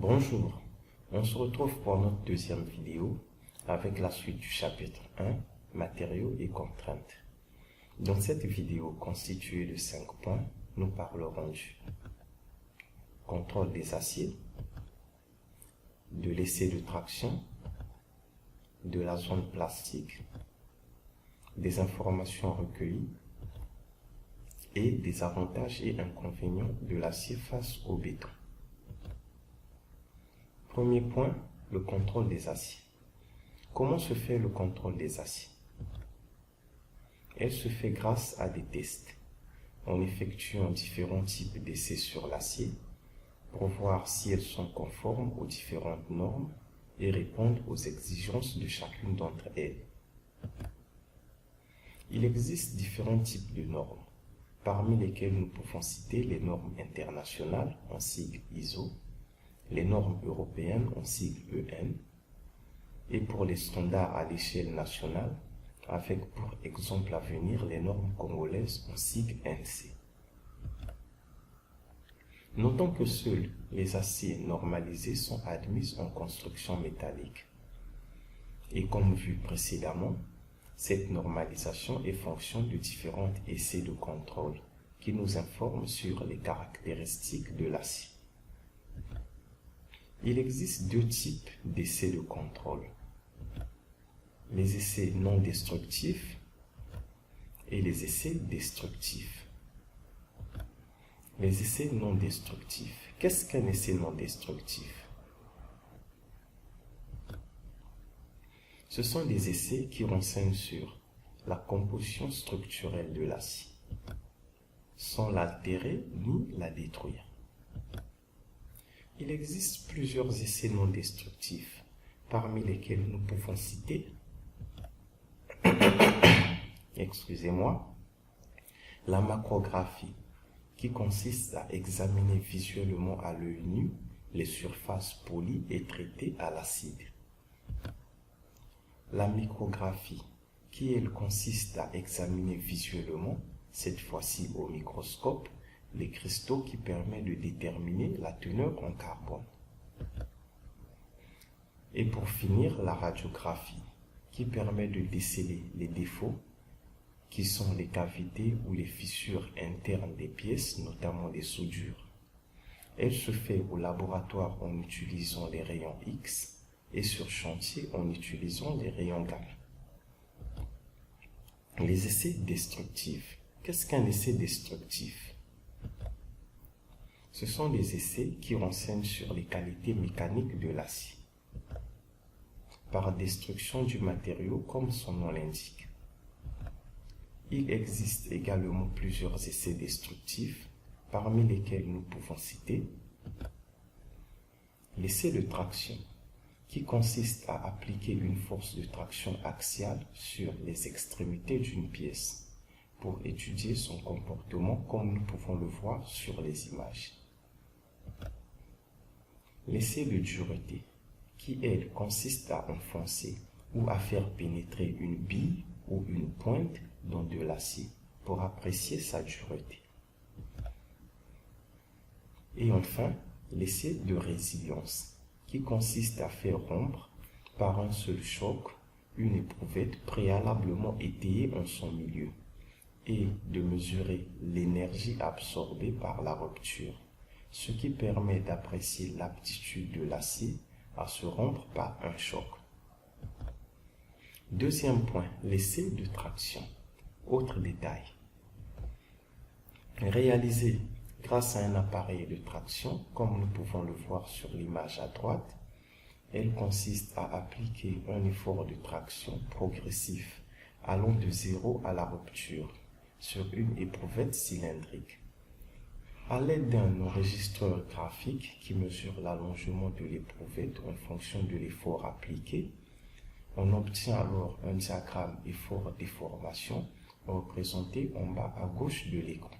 Bonjour, on se retrouve pour notre deuxième vidéo avec la suite du chapitre 1, matériaux et contraintes. Dans cette vidéo constituée de 5 points, nous parlerons du contrôle des aciers, de l'essai de traction, de la zone plastique, des informations recueillies et des avantages et inconvénients de l'acier face au béton. Premier point, le contrôle des aciers. Comment se fait le contrôle des aciers? Elle se fait grâce à des tests. En effectuant différents types d'essais sur l'acier pour voir si elles sont conformes aux différentes normes et répondent aux exigences de chacune d'entre elles. Il existe différents types de normes, parmi lesquelles nous pouvons citer les normes internationales en sigle ISO, les normes européennes en sigle EN, et pour les standards à l'échelle nationale, avec pour exemple à venir les normes congolaises en sigle NC. Notons que seuls les aciers normalisés sont admis en construction métallique. Et comme vu précédemment, cette normalisation est fonction de différents essais de contrôle qui nous informent sur les caractéristiques de l'acier. Il existe deux types d'essais de contrôle. Les essais non destructifs et les essais destructifs. Les essais non destructifs. Qu'est-ce qu'un essai non destructif? Ce sont des essais qui renseignent sur la composition structurelle de l'acier, sans l'altérer ni la détruire. Il existe plusieurs essais non destructifs, parmi lesquels nous pouvons citer, la macrographie, qui consiste à examiner visuellement à l'œil nu les surfaces polies et traitées à l'acide. La micrographie, qui elle consiste à examiner visuellement, cette fois-ci au microscope, les cristaux qui permettent de déterminer la teneur en carbone. Et pour finir, la radiographie, qui permet de déceler les défauts, qui sont les cavités ou les fissures internes des pièces, notamment des soudures. Elle se fait au laboratoire en utilisant les rayons X et sur chantier en utilisant les rayons gamma. Les essais destructifs. Qu'est-ce qu'un essai destructif? Ce sont des essais qui renseignent sur les qualités mécaniques de l'acier, par destruction du matériau comme son nom l'indique. Il existe également plusieurs essais destructifs, parmi lesquels nous pouvons citer l'essai de traction, qui consiste à appliquer une force de traction axiale sur les extrémités d'une pièce pour étudier son comportement comme nous pouvons le voir sur les images. L'essai de dureté, qui elle consiste à enfoncer ou à faire pénétrer une bille ou une pointe dans de l'acier pour apprécier sa dureté. Et enfin, l'essai de résilience, qui consiste à faire rompre par un seul choc une éprouvette préalablement étayée en son milieu et de mesurer l'énergie absorbée par la rupture, ce qui permet d'apprécier l'aptitude de l'acier à se rompre par un choc. Deuxième point, l'essai de traction. Autre détail. Réalisé grâce à un appareil de traction, comme nous pouvons le voir sur l'image à droite, elle consiste à appliquer un effort de traction progressif allant de 0 à la rupture sur une éprouvette cylindrique. À l'aide d'un enregistreur graphique qui mesure l'allongement de l'éprouvette en fonction de l'effort appliqué, on obtient alors un diagramme effort-déformation représenté en bas à gauche de l'écran.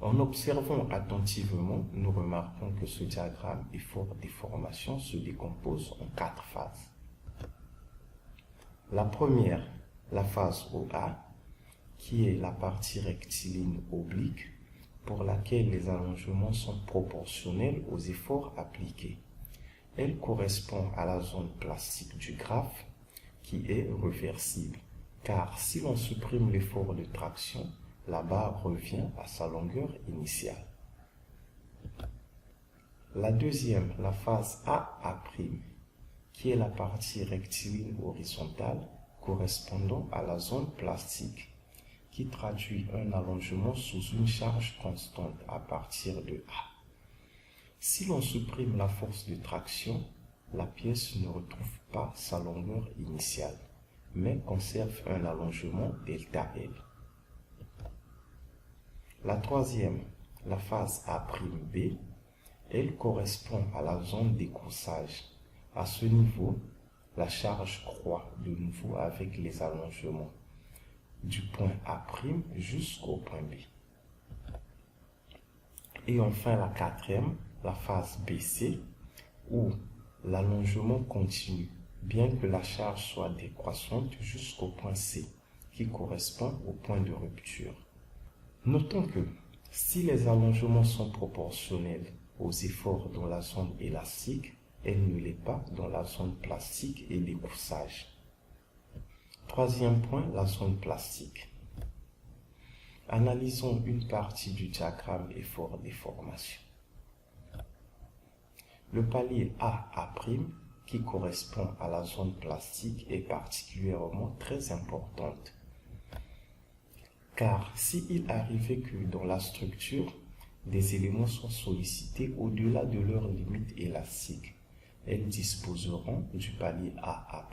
En observant attentivement, nous remarquons que ce diagramme effort-déformation se décompose en 4 phases. La première, la phase OA, qui est la partie rectiligne oblique, pour laquelle les allongements sont proportionnels aux efforts appliqués. Elle correspond à la zone plastique du graphe qui est réversible, car si l'on supprime l'effort de traction, la barre revient à sa longueur initiale. La deuxième, la phase AA', qui est la partie rectiligne horizontale correspondant à la zone plastique, qui traduit un allongement sous une charge constante à partir de A. Si l'on supprime la force de traction, la pièce ne retrouve pas sa longueur initiale, mais conserve un allongement ΔL. La troisième, la phase A'B, elle correspond à la zone d'écroussage. À ce niveau, la charge croît de nouveau avec les allongements du point A' jusqu'au point B. Et enfin la quatrième, la phase BC, où l'allongement continue, bien que la charge soit décroissante jusqu'au point C, qui correspond au point de rupture. Notons que si les allongements sont proportionnels aux efforts dans la zone élastique, elle ne l'est pas dans la zone plastique et l'écroussage. Troisième point, la zone plastique. Analysons une partie du diagramme effort déformation. Le palier AA', qui correspond à la zone plastique, est particulièrement très importante. Car s'il arrivait que dans la structure, des éléments soient sollicités au-delà de leur limite élastique, elles disposeront du palier AA',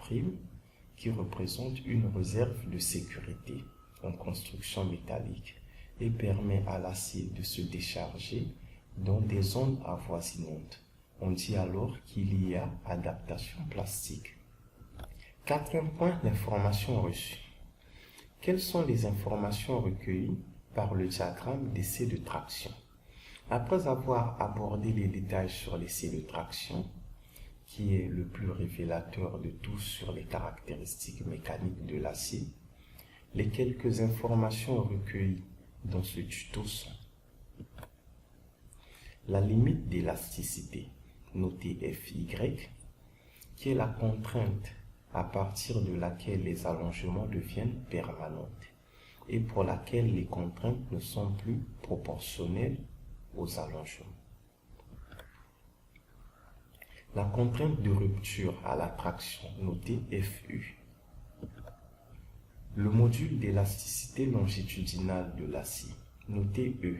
qui représente une réserve de sécurité en construction métallique et permet à l'acier de se décharger dans des zones avoisinantes. On dit alors qu'il y a adaptation plastique. Quatrième point, l'information reçue. Quelles sont les informations recueillies par le diagramme d'essai de traction? Après avoir abordé les détails sur l'essai de traction, qui est le plus révélateur de tous sur les caractéristiques mécaniques de l'acier, les quelques informations recueillies dans ce tuto sont la limite d'élasticité, notée FY, qui est la contrainte à partir de laquelle les allongements deviennent permanents et pour laquelle les contraintes ne sont plus proportionnelles aux allongements. La contrainte de rupture à la traction, notée FU. Le module d'élasticité longitudinale de l'acier, noté E,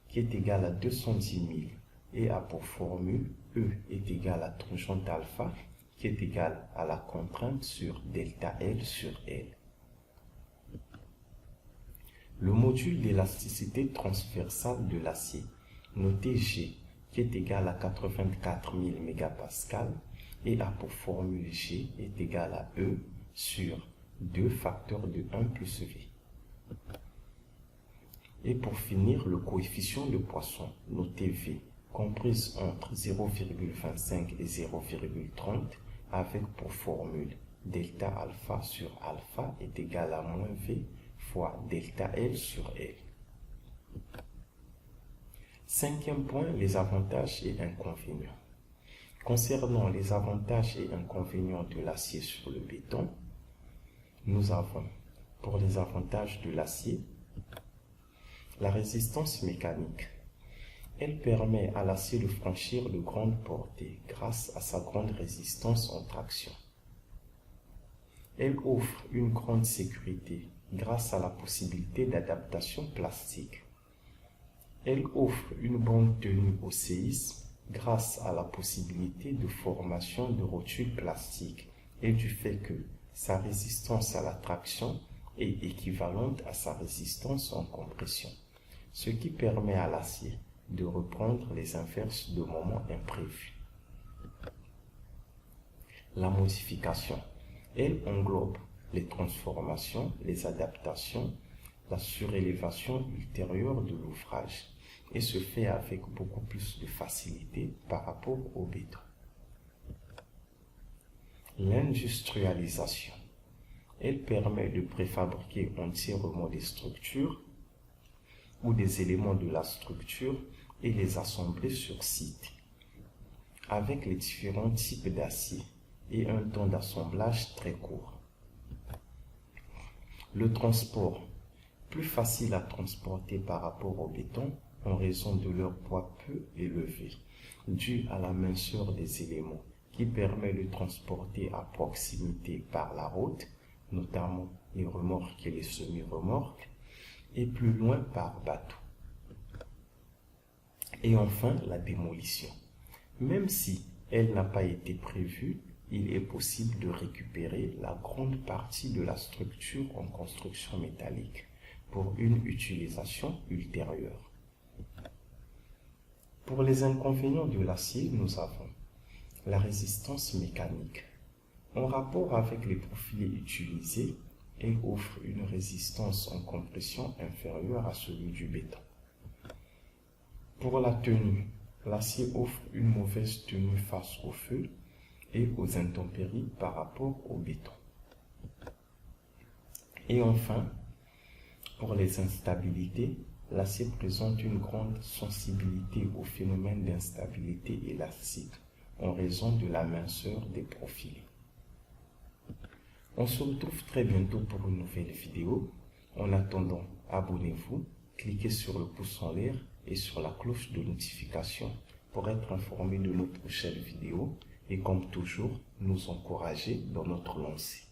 qui est égal à 210 000 et a pour formule E est égal à tangente alpha, qui est égal à la contrainte sur delta L sur L. Le module d'élasticité transversale de l'acier, noté G, qui est égal à 84 000 MPa et a pour formule G est égal à E sur 2 facteurs de 1 plus V. Et pour finir, le coefficient de Poisson, noté V, comprise entre 0,25 et 0,30 avec pour formule delta alpha sur alpha est égal à moins V fois delta L sur L. Cinquième point, les avantages et inconvénients. Concernant les avantages et inconvénients de l'acier sur le béton, nous avons pour les avantages de l'acier, la résistance mécanique. Elle permet à l'acier de franchir de grandes portées grâce à sa grande résistance en traction. Elle offre une grande sécurité grâce à la possibilité d'adaptation plastique. Elle offre une bonne tenue au séisme grâce à la possibilité de formation de rotules plastiques et du fait que sa résistance à la traction est équivalente à sa résistance en compression, ce qui permet à l'acier de reprendre les inverses de moments imprévus. La modification, elle englobe les transformations, les adaptations, la surélévation ultérieure de l'ouvrage et se fait avec beaucoup plus de facilité par rapport au béton. L'industrialisation, elle permet de préfabriquer entièrement des structures ou des éléments de la structure et les assembler sur site. Avec les différents types d'acier et un temps d'assemblage très court. Le transport, plus facile à transporter par rapport au béton en raison de leur poids peu élevé, dû à la minceur des éléments qui permet de transporter à proximité par la route, notamment les remorques et les semi-remorques, et plus loin par bateau. Et enfin, la démolition. Même si elle n'a pas été prévue, il est possible de récupérer la grande partie de la structure en construction métallique pour une utilisation ultérieure. Pour les inconvénients de l'acier, nous avons la résistance mécanique. En rapport avec les profilés utilisés, elle offre une résistance en compression inférieure à celui du béton. Pour la tenue, l'acier offre une mauvaise tenue face au feu et aux intempéries par rapport au béton. Et enfin, pour les instabilités, l'acier présente une grande sensibilité au phénomène d'instabilité élastique en raison de la minceur des profilés. On se retrouve très bientôt pour une nouvelle vidéo. En attendant, abonnez-vous, cliquez sur le pouce en l'air et sur la cloche de notification pour être informé de nos prochaines vidéos et comme toujours, nous encourager dans notre lancée.